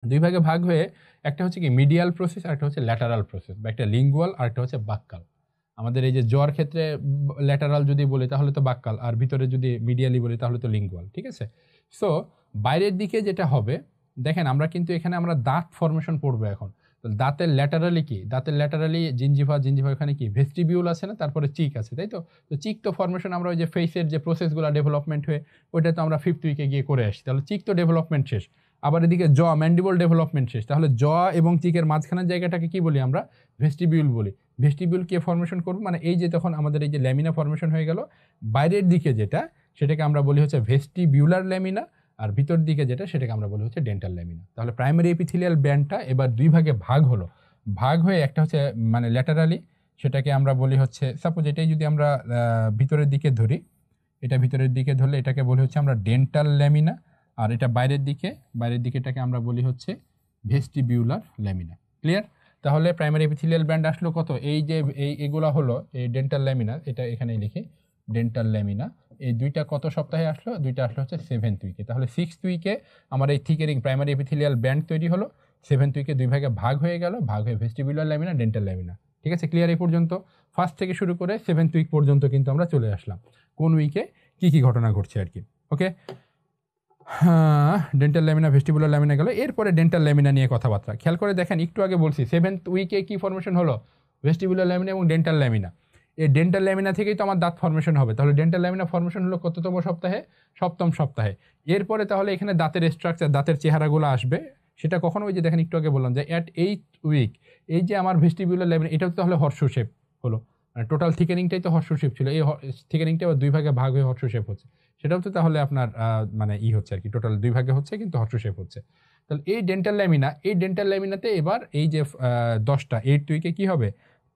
দুই ভাগে ভাগ হয়ে একটা হচ্ছে কি মিডিয়াল প্রসেস আর একটা হচ্ছে ল্যাটারাল প্রসেস, বা একটা লিঙ্গুয়াল আর একটা হচ্ছে বাক্কাল। আমাদের এই যে জ্বর ক্ষেত্রে ল্যাটারাল যদি বলি তাহলে তো বাক্কাল, আর ভিতরে যদি মিডিয়ালি বলি তাহলে তো লিঙ্গুয়াল। ঠিক আছে, সো বাইরের দিকে যেটা হবে, দেখেন আমরা কিন্তু এখানে আমরা দাঁত ফর্মেশন পড়বো এখন। তো দাঁতের ল্যাটারালি কি, দাঁতের ল্যাটারালি জিঞ্জিভা, জিঞ্জিভা এখানে কি ভেস্টিবিউল আছে না, তারপরে চিক আছে, তাই তো। তো চিক তো ফর্মেশন আমরা ওই যে ফেসের যে প্রসেসগুলো ডেভেলপমেন্ট হয়ে ওইটা তো আমরা 5th উইকে গিয়ে করে আসি, তাহলে চিক তো ডেভেলপমেন্ট শেষ। আবার এদিকে জ ম্যান্ডিবল ডেভেলপমেন্ট শেষ, তাহলে জ এবং চিকের মাঝখানের জায়গাটাকে কি বলি আমরা, ভেস্টিবিউল বলি। ভেস্টিবিউল কে ফর্মেশন করবো, মানে এই যে তখন আমাদের এই যে ল্যামিনা ফর্মেশন হয়ে গেল, বাইরের দিকে যেটা সেটাকে আমরা বলি হচ্ছে ভেস্টিবিউলার ল্যামিনা, আর ভিতর দিকে যেটা সেটাকে আমরা বলি হচ্ছে ডেন্টাল ল্যামিনা। তাহলে প্রাইমারি এপিথেলিয়াল ব্যান্ডটা এবার দুই ভাগে ভাগ হলো, ভাগ হয়ে একটা হচ্ছে মানে ল্যাটারালি, সেটাকে আমরা বলি হচ্ছে, সাপোজ এটাই যদি আমরা ভিতরের দিকে ধরি, এটা ভিতরের দিকে ধরলে এটাকে বলি হচ্ছে আমরা ডেন্টাল ল্যামিনা, আর এটা বাইরের দিকে, বাইরের দিকে এটাকে আমরা বলি হচ্ছে ভেস্টিবিউলার ল্যামিনা। ক্লিয়ার? তাহলে প্রাইমারি এপিথেলিয়াল ব্যান্ড আসলো কত, এই যে এগুলা হলো এই ডেন্টাল ল্যামিনা, এটা এখানেই লিখি ডেন্টাল ল্যামিনা। এই দুইটা কত সপ্তাহে আসলো, দুইটা আসলো হচ্ছে 7th উইকে। তাহলে 6th উইকে আমার এই থিকেনিং প্রাইমারি এপিথেলিয়াল ব্যান্ড তৈরি হলো, 7th উইকে দুই ভাগে ভাগ হয়ে গেল, ভাগ হয়ে ভেস্টিবিউলার ল্যামিনা, ডেন্টাল ল্যামিনা। ঠিক আছে, ক্লিয়ার? এই পর্যন্ত ফার্স্ট থেকে শুরু করে 7th উইক পর্যন্ত কিন্তু আমরা চলে আসলাম, কোন উইকে কি কি ঘটনা ঘটছে আর কি। ওকে, হ্যাঁ, ডেন্টাল ল্যামিনা, ভেস্টিবুলার ল্যামিনা গেল। এরপরে ডেন্টাল ল্যামিনা নিয়ে কথাবার্তা খেয়াল করে দেখেন, একটু আগে বলছি 7th উইকে কি ফর্মেশন হলো, ভেস্টিবুলার ল্যামিনা এবং ডেন্টাল ল্যামিনা। এই ডেন্টাল ল্যামিনা থেকেই তো আমার দাঁত ফর্মেশন হবে, তাহলে ডেন্টাল ল্যামিনা ফর্মেশন হলো কততম সপ্তাহে, 7ম সপ্তাহে। এরপরে তাহলে এখানে দাঁতের স্ট্রাকচার, দাঁতের চেহারাগুলো আসবে, সেটা কখনো ওই যে দেখেন একটু আগে বললাম যে অ্যাট 8th উইক এই যে আমার ভেস্টিবুলার ল্যামিনা, এটাও তাহলে হর্সু শেপ হলো, মানে টোটাল থিকেনিংটাই তো হর্সু শেপ ছিল, এই থিকেনিংটা আবার দুই ভাগে ভাগ হয়ে হর্সু শেপ হচ্ছে, সেটাও তো তাহলে আপনার মানে হচ্ছে আর কি, টোটাল দুই ভাগে হচ্ছে কিন্তু হর্সু শেপ হচ্ছে। তাহলে এই ডেন্টাল ল্যামিনা, এই ডেন্টাল ল্যামিনাতে এবার এই যে 10টা 8th উইকে কি হবে,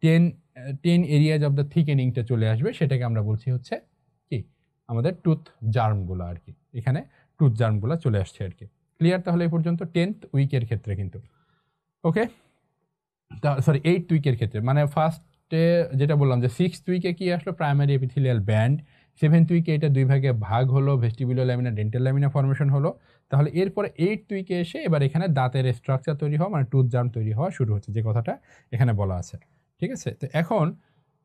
10 এরিয়াজ অফ দ্য থিকেনিংটা চলে আসবে, সেটাকে আমরা বলছি হচ্ছে কি আমাদের টুথ জার্মগুলো আর কি, এখানে টুথ জার্মগুলো চলে আসছে আর কি। ক্লিয়ার? তাহলে এই পর্যন্ত 10th উইকের ক্ষেত্রে কিন্তু ওকে, সরি 8th উইকের ক্ষেত্রে, মানে ফার্স্টে যেটা বললাম যে 6th উইকে কি আসলো, প্রাইমারি এপিথেলিয়াল ব্যান্ড। 7th উইকে এটা দুই ভাগে ভাগ হলো, vestibular lamina, dental lamina formation হলো। তাহলে এরপরে 8th উইকে এসে এবার এখানে দাঁতের স্ট্রাকচার তৈরি হওয়া, মানে টুথ জার্ম তৈরি হওয়া শুরু হচ্ছে, যে কথাটা এখানে বলা আছে। ঠিক আছে, তো এখন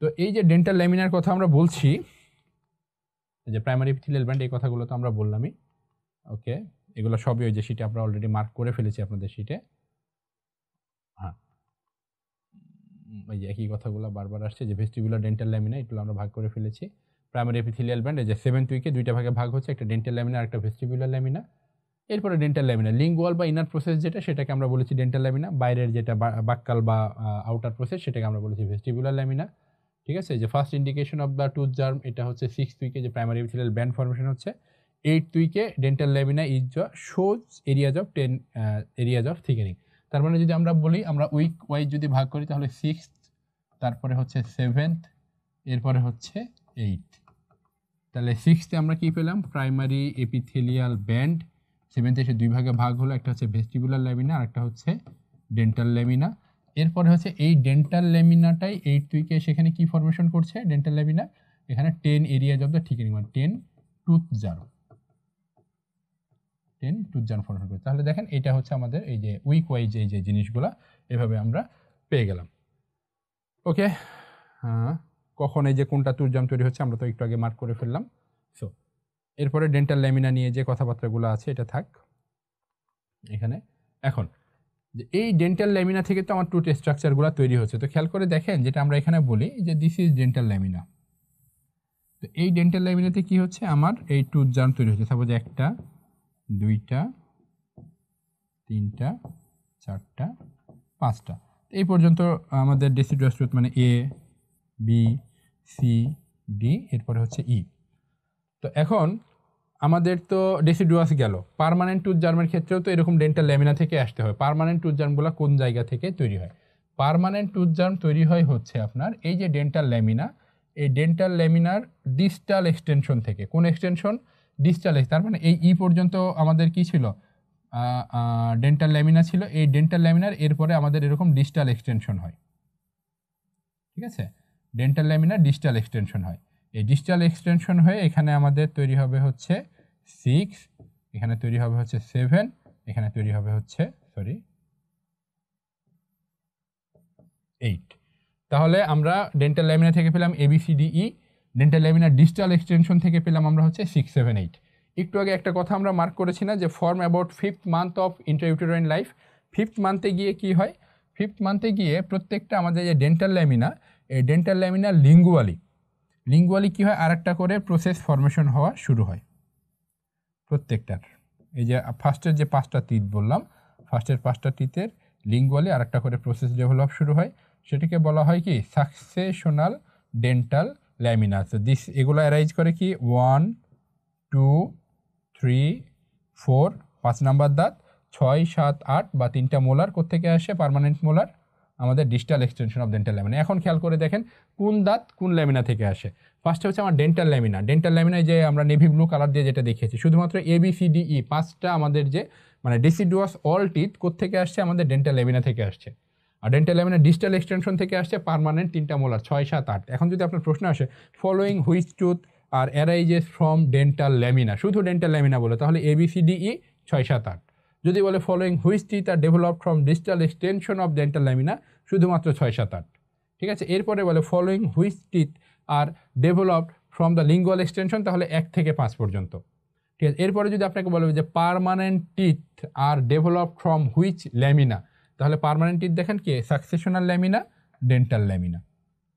তো এই যে ডেন্টাল ল্যামিনার কথা আমরা বলছি, যে প্রাইমারি এপিথেলিয়াল ব্যান্ড, এই কথাগুলো তো আমরা বললামই। ওকে, এগুলো সবই ওই যে শিটে আমরা অলরেডি মার্ক করে ফেলেছি আপনাদের শিটে। হ্যাঁ, ওই যে একই কথাগুলো বারবার আসছে, যে ভেস্টিবুলার, ডেন্টাল ল্যামিনা, এগুলো আমরা ভাগ করে ফেলেছি। প্রাইমারি এপিথেলিয়াল ব্যান্ড এই যে 7th উইকে দুইটা ভাগে ভাগ হচ্ছে, একটা ডেন্টাল ল্যামিনা আর একটা ভেস্টিবুলার ল্যামিনা। এরপরে ডেন্টাল ল্যামিনা লিঙ্গুয়াল বা ইনার প্রসেস যেটা, সেটাকে আমরা বলেছি ডেন্টাল ল্যামিনা। বাইরের যেটা বাক্কাল বা আউটার প্রসেস, সেটাকে আমরা বলেছি ভেস্টিবুলার ল্যামিনা। ঠিক আছে, যে first indication of the tooth germ, এটা হচ্ছে 6th উইকে যে প্রাইমারি এপিথেলিয়াল ব্যান্ড ফর্মেশন হচ্ছে। 8th উইকে dental lamina is shows areas of 10 areas of thickening. তার মানে যদি আমরা বলি, আমরা উইক ওয়াইজ যদি ভাগ করি, তাহলে 6th, তারপরে হচ্ছে 7th, এরপরে হচ্ছে 8th। তাহলে 6th আমরা কি পেলাম, প্রাইমারি এপিথেলিয়াল ব্যান্ড। 7th এসে দুই ভাগে ভাগ হলো, একটা হচ্ছে ভেস্টিবুলার ল্যামিনা আর একটা হচ্ছে ডেন্টাল ল্যামিনা। এরপরে হচ্ছে এই ডেন্টাল ল্যামিনাটাই 8th উইকে সেখানে কি ফর্মেশন করছে, ডেন্টাল ল্যামিনা এখানে 10 এরিয়াজ অফ দ্য থিকেনিং, মানে 10 tooth germ, 10 tooth germ formation করছে। তাহলে দেখেন এটা হচ্ছে আমাদের এই যে উইক ওয়াইজ এই যে জিনিসগুলা এভাবে আমরা পেয়ে গেলাম। ওকে, হ্যাঁ, কখন এই যে কোনটা তুরজাম তৈরি হচ্ছে আমরা তো একটু আগে মার্ক করে ফেললাম। সো এরপরে ডেন্টাল ল্যামিনা নিয়ে যে কথাবার্তাগুলো আছে এটা থাক এখানে। এখন যে এই ডেন্টাল ল্যামিনা থেকে তো আমার টুথ স্ট্রাকচারগুলো তৈরি হচ্ছে, তো খেয়াল করে দেখেন যেটা আমরা এখানে বলি যে দিস ইজ ডেন্টাল ল্যামিনা। তো এই ডেন্টাল ল্যামিনাতে কি হচ্ছে, আমার এই টুথ জার্ম তৈরি হচ্ছে, সাপোজ 1টা 2টা 3টা 4টা 5টা, এই পর্যন্ত আমাদের ডেসিডুয়াস টুথ, মানে এ বি সি ডি, এরপরে হচ্ছে ই। তো এখন আমাদের তো ডেসিডুয়াস গেল, পার্মানেন্ট টুথ জার্মের ক্ষেত্রেও তো এরকম ডেন্টাল ল্যামিনা থেকে আসতে হয়। পার্মানেন্ট টুথ জার্মগুলো কোন জায়গা থেকে তৈরি হয়, পার্মানেন্ট টুথ জার্ম তৈরি হয় হচ্ছে আপনার এই যে ডেন্টাল ল্যামিনা, এই ডেন্টাল ল্যামিনার ডিস্টাল এক্সটেনশন থেকে। কোন এক্সটেনশন, ডিস্টাল, তার মানে এই ই পর্যন্ত আমাদের কি ছিল, ডেন্টাল ল্যামিনা ছিল। এই ডেন্টাল ল্যামিনার এরপরে আমাদের এরকম ডিস্টাল এক্সটেনশন হয়। ঠিক আছে, ডেন্টাল ল্যামিনার ডিস্টাল এক্সটেনশন হয়। এই ডিস্টাল এক্সটেনশন হয়ে এখানে আমাদের তৈরি হবে হচ্ছে 6, এখানে তৈরি হবে হচ্ছে 7, এখানে তৈরি হবে হচ্ছে সরি 8। তাহলে আমরা ডেন্টাল ল্যামিনা থেকে পেলাম ABCDE, dental laminar distal extension থেকে পেলাম আমরা হচ্ছে 6, 7, 8। একটু আগে একটা কথা আমরা মার্ক করেছি না যে form about 5th month of intrauterine life. 5th মান্থে গিয়ে কি হয়, 5th মান্থে গিয়ে প্রত্যেকটা আমাদের যে ডেন্টাল ল্যামিনা, এই ডেন্টাল ল্যামিনা লিঙ্গুয়ালি কি হয়, আরেকটা করে প্রসেস ফর্মেশন হওয়া শুরু হয় প্রত্যেকটার। এই যে ফার্স্টের যে 5টা টিথ বললাম, ফার্স্টের 5টা টিথের লিঙ্গুয়ালি আরেকটা করে প্রসেস ডেভেলপ শুরু হয়, সেটাকে বলা হয় কি সাকসেশনাল ডেন্টাল ল্যামিনা। তো এগুলো অ্যারাইজ করে কি 1, 2, 3, 4, 5 নাম্বার দাঁত, 6, 7, 8 বা 3টা মোলার কোত্থেকে আসে, পার্মানেন্ট মোলার আমাদের distal extension of dental lamina. এখন খেয়াল করে দেখেন কোন দাঁত কোন ল্যামিনা থেকে আসে। ফার্স্টে হচ্ছে আমার ডেন্টাল ল্যামিনায় যে আমরা নেভি ব্লু কালার দিয়ে যেটা দেখিয়েছি, শুধুমাত্র ABCDE 5টা আমাদের যে মানে ডিসিডুয়াস অল টিথ কোত্থেকে আসছে, আমাদের ডেন্টাল ল্যামিনা থেকে আসছে। আর ডেন্টাল ল্যামিনা ডিস্টাল এক্সটেনশন থেকে আসছে পার্মানেন্ট 3টা মোলার 6, 7, 8। এখন যদি আপনার প্রশ্ন আসে following which tooth are arises from dental lamina, শুধু ডেন্টাল ল্যামিনা বলে, তাহলে ABCDE 6, 7, 8। যদি বলে following which teeth are develop from distal extension of dental lamina, শুধুমাত্র 6, 7, 8। ঠিক আছে, এরপরে বলে following which teeth are developed from the lingual extension, তাহলে 1 থেকে 5 পর্যন্ত। ঠিক আছে, এরপরে যদি আপনাকে বলবে যে permanent teeth are develop from which lamina, তাহলে পার্মানেন্ট টিথ দেখেন কি সাকসেশনাল ল্যামিনা, ডেন্টাল ল্যামিনা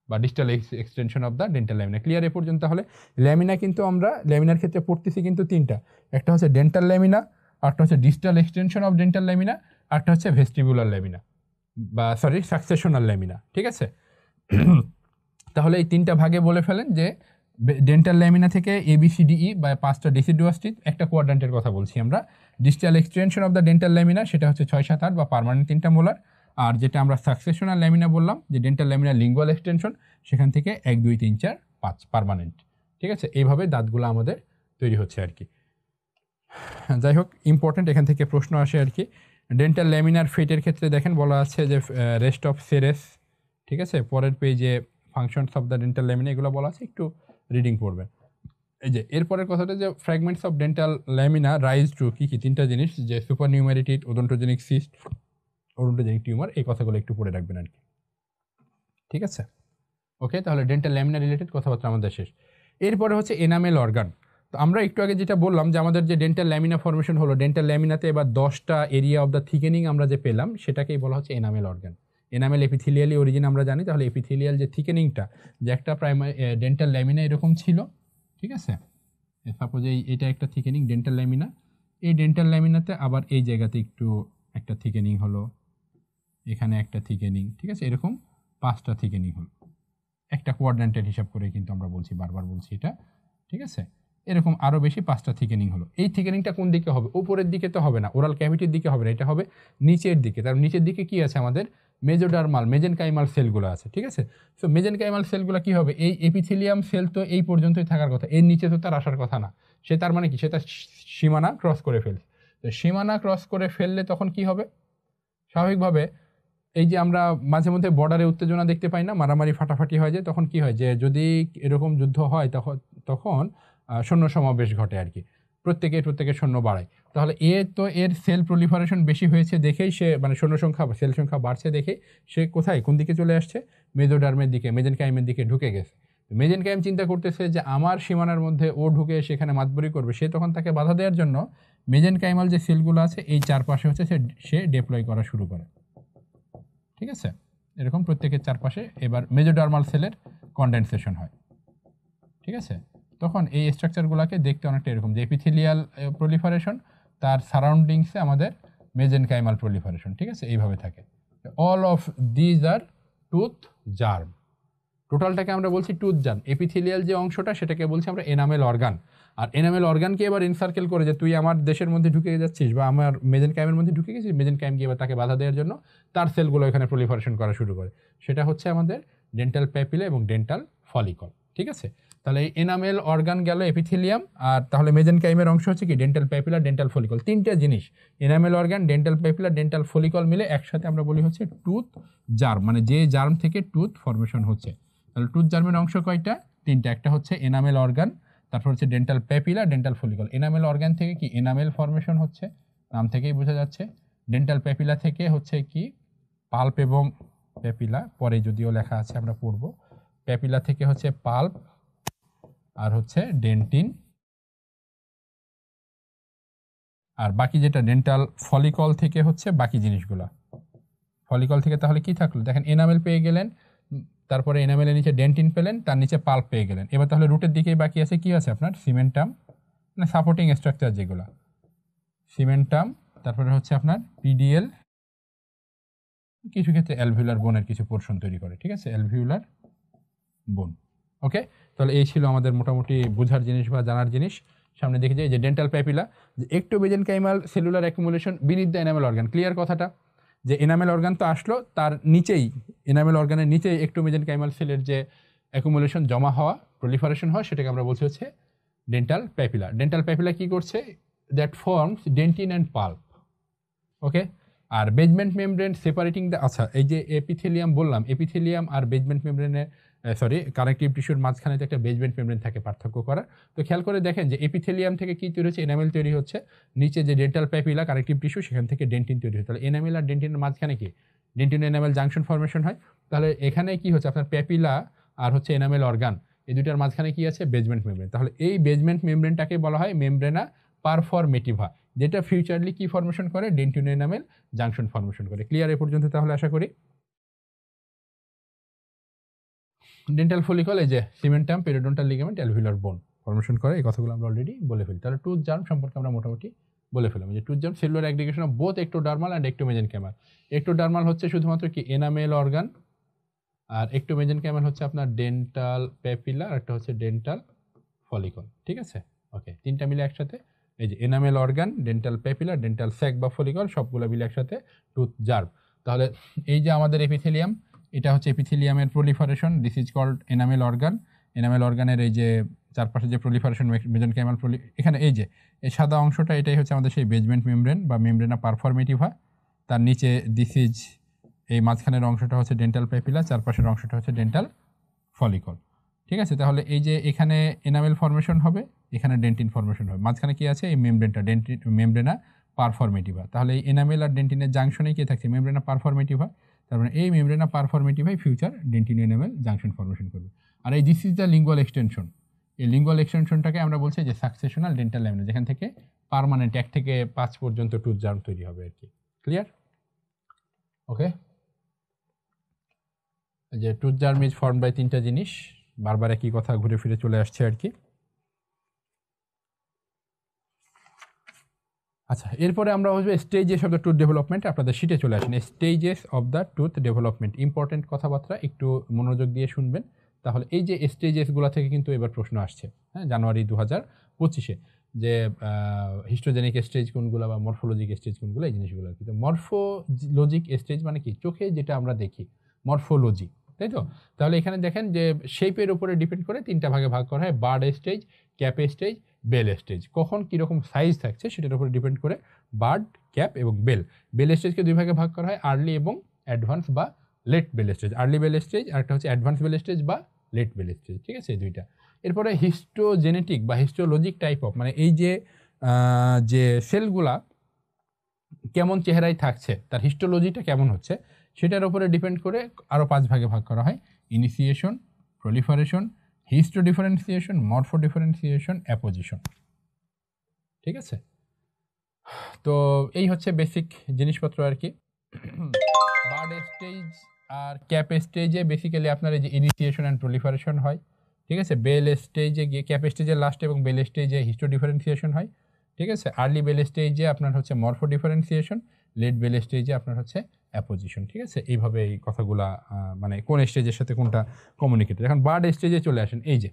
বা distal extension of the dental lamina. Clear এ পর্যন্ত? তাহলে ল্যামিনা কিন্তু আমরা ল্যামিনার ক্ষেত্রে পড়তেছি কিন্তু 3টা, একটা হচ্ছে ডেন্টাল ল্যামিনা, আরেকটা হচ্ছে distal extension of dental lamina, আরেকটা হচ্ছে ভেস্টিবুলার ল্যামিনা বা সাকসেশনাল ল্যামিনা। ঠিক আছে, তাহলে এই 3টা ভাগে বলে ফেলেন যে ডেন্টাল ল্যামিনা থেকে ABCDE বা 5টা ডিসিডুয়াস টিথ, একটা কোয়াড্রান্টের কথা বলছি আমরা। Distal extension of the dental lamina সেটা হচ্ছে 6, 7, 8 বা পার্মানেন্ট 3টা মোলার। আর যেটা আমরা সাকসেশনাল ল্যামিনা বললাম যে ডেন্টাল ল্যামিনা লিঙ্গুয়াল এক্সটেনশন, সেখান থেকে 1, 2, 3, 4, 5 পার্মানেন্ট। ঠিক আছে, এইভাবে দাঁতগুলো আমাদের তৈরি হচ্ছে আর কি। যাই হোক, ইম্পর্টেন্ট, এখান থেকে প্রশ্ন আসে আর কি। ডেন্টাল ল্যামিনার ফেটের ক্ষেত্রে দেখেন বলা আছে যে রেস্ট অফ সেরেস। ঠিক আছে, পরের পেজে functions of the dental lamina এগুলো বলা আছে, একটু রিডিং পড়বেন। এই যে এরপরের কথাটা যে fragments of dental lamina rise to কি 3টা জিনিস, যে সুপার নিউমেরিটিড, ওডোন্টোজেনিক সিস্ট, ওডোন্টোজেনিক টিউমার, এই কথাগুলো একটু পড়ে রাখবেন আর কি। ঠিক আছে, ওকে, তাহলে ডেন্টাল ল্যামিনা রিলেটেড কথাবার্তা আমাদের শেষ। এরপরে হচ্ছে এনামেল অর্গান। তো আমরা একটু আগে যেটা বললাম যে আমাদের যে ডেন্টাল ল্যামিনা ফর্মেশন হলো, ডেন্টাল ল্যামিনাতে এবার 10টা এরিয়া অফ দ্য থিকেনিং আমরা যে পেলাম, সেটাকেই বলা হচ্ছে এনামেল অর্গান। এনামেল এপিথেলিয়ালি অরিজিন আমরা জানি, তাহলে এপিথেলিয়াল যে থিকেনিংটা, যে একটা প্রাইমারি ডেন্টাল ল্যামিনা এরকম ছিল। ঠিক আছে, সাপোজ এটা একটা থিকেনিং ডেন্টাল ল্যামিনা, এই ডেন্টাল ল্যামিনাতে আবার এই জায়গাতে একটু একটা থিকেনিং হলো, এখানে একটা থিকেনিং। ঠিক আছে, এরকম 5টা থিকেনিং হলো, একটা কোয়াড্রান্টের হিসাব করে কিন্তু আমরা বলছি, বারবার বলছি এটা। ঠিক আছে, এরকম আরও বেশি 5টা থিকেনিং হলো। এই থিকেনিংটা কোন দিকে হবে? উপরের দিকে তো হবে না, ওরাল ক্যাভিটির দিকে হবে না, এটা হবে নিচের দিকে। তার নিচের দিকে কি আছে? আমাদের মেজোডার্মাল মেজেনকাইমাল সেলগুলো আছে। ঠিক আছে, সো মেজেনকাইমাল সেলগুলো কি হবে? এই এপিথেলিয়াম সেল তো এই পর্যন্তই থাকার কথা, এর নিচে তো তার আসার কথা না। সে তার মানে কি, সে তার সীমানা ক্রস করে ফেলছে। তো সীমানা ক্রস করে ফেললে তখন কি হবে? স্বাভাবিকভাবে এই যে আমরা মাঝে মধ্যে বর্ডারে উত্তেজনা দেখতে পাই না, মারামারি ফাটাফাটি হয়ে যায়, তখন কি হয় যে যদি এরকম যুদ্ধ হয় তখন সৈন্য সমাবেশ ঘটে আর কি, প্রত্যেকে সৈন্য বাড়ায়। তাহলে এর সেল প্রলিফারেশন বেশি হয়েছে দেখেই সে, মানে সৈন্য সংখ্যা সেল সংখ্যা বাড়ছে দেখে সে কোথায়, কোন দিকে চলে আসছে? মেজোডার্মের দিকে, মেজেনকাইমের দিকে ঢুকে গেছে। মেজেনকাইম চিন্তা করতেছে যে আমার সীমানার মধ্যে ও ঢুকে সেখানে মাতবরি করবে, সে তখন তাকে বাধা দেওয়ার জন্য মেজেনকাইমাল যে সেলগুলো আছে এই চারপাশে হচ্ছে সে ডেপ্লয় করা শুরু করে। ঠিক আছে, এরকম প্রত্যেকের চারপাশে এবার মেজোডার্মাল সেলের কনডেনসেশন হয়। ঠিক আছে, তখন এই স্ট্রাকচারগুলোকে দেখতে অনেকটা এরকম, যে এপিথেলিয়াল প্রলিফারেশন, তার সারাউন্ডিংসে আমাদের মেজেনকাইমাল প্রলিফারেশন। ঠিক আছে, এইভাবে থাকে। All of these are tooth germ. টোটালটাকে আমরা বলছি টুথ জার্ম। এপিথেলিয়াল যে অংশটা সেটাকে বলছি আমরা এনামেল অর্গান। আর এনামেল অর্গানকে এবার ইনসার্কেল করে যে তুই আমার দেশের মধ্যে ঢুকে যাচ্ছিস বা আমার মেজেনকাইমের মধ্যে ঢুকে গেছিস, মেজেনকাইমকে এবার তাকে বাধা দেওয়ার জন্য তার সেলগুলো এখানে প্রলিফারেশন করা শুরু করে। সেটা হচ্ছে আমাদের ডেন্টাল প্যাপিলা এবং ডেন্টাল ফলিকল। ঠিক আছে, তাহলে এই এনামেল অর্গান গেল এপিথেলিয়াম, আর তাহলে মেজেনকাইমের অংশ হচ্ছে কি ডেন্টাল প্যাপিলা, ডেন্টাল ফলিকল। 3টা জিনিস, enamel organ, dental papilla, dental follicle মিলে একসাথে আমরা বলি হচ্ছে টুথ জার্ম, মানে যে জার্ম থেকে টুথ ফর্মেশন হচ্ছে। তাহলে টুথ জার্মের অংশ কয়টা? 3টা। একটা হচ্ছে এনামেল অর্গান, তারপর হচ্ছে dental papilla, dental follicle. Enamel organ থেকে কি এনামেল ফর্মেশন হচ্ছে, নাম থেকেই বোঝা যাচ্ছে। ডেন্টাল প্যাপিলা থেকে হচ্ছে কি পাল্প এবং প্যাপিলা, পরে যদিও লেখা আছে আমরা পড়ব। প্যাপিলা থেকে হচ্ছে পাল্প আর হচ্ছে ডেন্টিন, আর বাকি যেটা ডেন্টাল ফলিকল থেকে হচ্ছে বাকি জিনিসগুলো। ফলিকল থেকে তাহলে কি থাকলো, দেখেন এনামেল পেয়ে গেলেন, তারপরে এনামেলের নিচে ডেন্টিন পেলেন, তার নিচে পাল্প পেয়ে গেলেন। এবার তাহলে রুটের দিকেই বাকি আছে কি আছে আপনার সিমেন্টাম, মানে সাপোর্টিং স্ট্রাকচার যেগুলো, সিমেন্টাম, তারপরে হচ্ছে আপনার পিডিএল, কিছু ক্ষেত্রে অ্যালভিউলার বোনের কিছু পোর্শন তৈরি করে, ঠিক আছে, অ্যালভিউলার বোন। ওকে, তাহলে এই ছিল আমাদের মোটামুটি বোঝার জিনিস বা জানার জিনিস। সামনে দেখে যাই যে ডেন্টাল প্যাপিলা, যে ectomesenchymal cellular accumulation beneath the enamel organ. Clear কথাটা, যে এনামেল অর্গান তো আসলো, তার নিচেই এনামেল অর্গানের নিচেই একটোমেজেনকাইমাল সেলের যে অ্যাকুমুলেশন জমা হওয়া, প্রলিফারেশন হয়, সেটাকে আমরা বলছি হচ্ছে ডেন্টাল প্যাপিলা। ডেন্টাল প্যাপিলা কি করছে, that forms dentin and pulp. Okay, আর বেজমেন্ট মেমব্রেন সেপারেটিং দ্য, আচ্ছা এই যে এপিথেলিয়াম বললাম, এপিথেলিয়াম আর বেজমেন্ট মেমব্রেনের কানেকটিভ টিস্যুর মাঝখানে তো একটা বেজমেন্ট মেমব্রেন থাকে পার্থক্য করার। তো খেয়াল করে দেখেন যে এপিথেলিয়াম থেকে কি তৈরি হচ্ছে, এনামেল তৈরি হচ্ছে, নিচে যে ডেন্টাল প্যাপিলা কানেকটিভ টিস্যু সেখান থেকে ডেন্টিন তৈরি হচ্ছে। তাহলে এনামেল আর ডেন্টিনের মাঝখানে কি ডেন্টিন এনামেল জাংশন ফর্মেশন হয়। তাহলে এখানে কি হচ্ছে আপনার প্যাপিলা আর হচ্ছে এনামেল অর্গান, এই দুটার মাঝখানে কি আছে বেজমেন্ট মেমব্রেন। তাহলে এই বেজমেন্ট মেমব্রেনটাকে বলা হয় মেমব্রেনা পারফরমেটিভা, যেটা ফিউচারলি কি ফর্মেশন করে, ডেন্টিন এনামেল জাংশন ফর্মেশন করে। ক্লিয়ার এ পর্যন্ত তাহলে আশা করি। ডেন্টাল ফলিকল এই যে সিমেন্টাম, পেরিডন্টাল লিগামেন্ট, অ্যালভিউলার বোন ফর্মেশন করে, এই কথাগুলো আমরা অলরেডি বলে ফেলি। তাহলে টুথ জার্ম সম্পর্কে আমরা মোটামুটি বলে ফেলাম যে tooth germ cellular aggregation of both ectodermal and ectomesenchymal. Ectodermal হচ্ছে শুধুমাত্র কি এনামেল অর্গান, আর একটোমেজেনকাইমাল হচ্ছে আপনার ডেন্টাল প্যাপিলা, আর একটা হচ্ছে ডেন্টাল ফলিকল, ঠিক আছে। ওকে, তিনটা মিলে একসাথে এই যে enamel organ, dental papilla, dental sac বা ফলিকল, সবগুলো মিলে একসাথে টুথ জার্ম। তাহলে এই যে আমাদের এপিথেলিয়াম, এটা হচ্ছে এপিথেলিয়ামের proliferation, this is called enamel organ. Enamel অর্গানের এই যে চারপাশে যে প্রলিফারেশন মেজেনকাইমাল এখানে এই যে এই সাদা অংশটা, এটাই হচ্ছে আমাদের সেই বেজমেন্ট মেমব্রেন বা মেমব্রেনা পারফরমেটিভা। তার নিচে দিস ইজ এই মাঝখানের অংশটা হচ্ছে ডেন্টাল প্যাপিলা, চারপাশের অংশটা হচ্ছে ডেন্টাল ফলিকল, ঠিক আছে। তাহলে এই যে এখানে এনামেল ফর্মেশন হবে, এখানে ডেন্টিন ফর্মেশন হবে, মাঝখানে কি আছে এই মেমব্রেনটা, ডেন্টিন মেমব্রেনা পারফরমেটিভা। তাহলে এই এনামেল আর ডেন্টিনের জাংশনে কি থাকছে, মেমব্রেনা পারফরমেটিভা। তার মানে এই মেমব্রেনা পারফরমেটিভাই future dentin enamel junction formation করবে। আর এই this is the lingual extension, এই লিঙ্গুয়াল এক্সটেনশনটাকে আমরা বলছি যে সাকসেশনাল ডেন্টাল ল্যামিনা, যেখান থেকে পার্মানেন্ট 1 থেকে 5 পর্যন্ত টুথ জার্ম তৈরি হবে আর কি। ক্লিয়ার? ওকে, যে tooth germ is form by তিনটা জিনিস, বারবার একই কথা ঘুরে ফিরে চলে আসছে আর কি। আচ্ছা, এরপরে আমরা হচ্ছে stages of the tooth development, আপনাদের শিটে চলে আসেন। Stages of the tooth development, important কথাবার্তা, একটু মনোযোগ দিয়ে শুনবেন। তাহলে এই যে স্টেজেসগুলো থেকে কিন্তু এবার প্রশ্ন আসছে, হ্যাঁ, জানুয়ারি 2025-এ, যে হিস্টোজেনিক স্টেজ কোনগুলো বা মরফোলজিক স্টেজ কোনগুলো, এই জিনিসগুলো আর কি। তো মরফোলজিক স্টেজ মানে কি, চোখে যেটা আমরা দেখি, মরফোলজি, তাই তো। তাহলে এখানে দেখেন যে শেপের উপরে ডিপেন্ড করে তিনটা ভাগে ভাগ করা হয়, bud stage, cap stage, bell stage. কখন কীরকম সাইজ থাকছে সেটার উপরে ডিপেন্ড করে বার্ড, ক্যাপ এবং বেল। বেল স্টেজকে দুই ভাগে ভাগ করা হয়, আর্লি এবং অ্যাডভান্স বা late bell stage. Early bell stage আর একটা হচ্ছে অ্যাডভান্স বেল স্টেজ বা লেট বেল স্টেজ, ঠিক আছে, এই দুইটা। এরপরে হিস্টোজেনেটিক বা হিস্টোলজিক টাইপ অফ, মানে এই যে যে সেলগুলা কেমন চেহারায় থাকছে, তার হিস্টোলজিটা কেমন হচ্ছে, সেটার উপরে ডিপেন্ড করে আরও 5 ভাগে ভাগ করা হয়, initiation, proliferation, histo differentiation, Morpho differentiation, apposition, ঠিক আছে। তো এই হচ্ছে বেসিক জিনিসপত্র আর কি। বার্ড স্টেজ আর ক্যাপ স্টেজে বেসিক্যালি আপনার এই যে ইনিশিয়েশন অ্যান্ড প্রলিফারেশন হয়, ঠিক আছে। বেল স্টেজে গিয়ে ক্যাপ স্টেজের লাস্ট এবং বেল স্টেজে হিস্টো ডিফারেন্সিয়েশন হয়, ঠিক আছে। আর্লি বেল স্টেজে আপনার হচ্ছে মরফো ডিফারেন্সিয়েশন, লেট বেল স্টেজে আপনার হচ্ছে অ্যাপোজিশন, ঠিক আছে। এইভাবে এই কথাগুলা মানে কোন স্টেজের সাথে কোনটা কমিউনিকেটেড। এখন বার্ড স্টেজে চলে আসেন। এই যে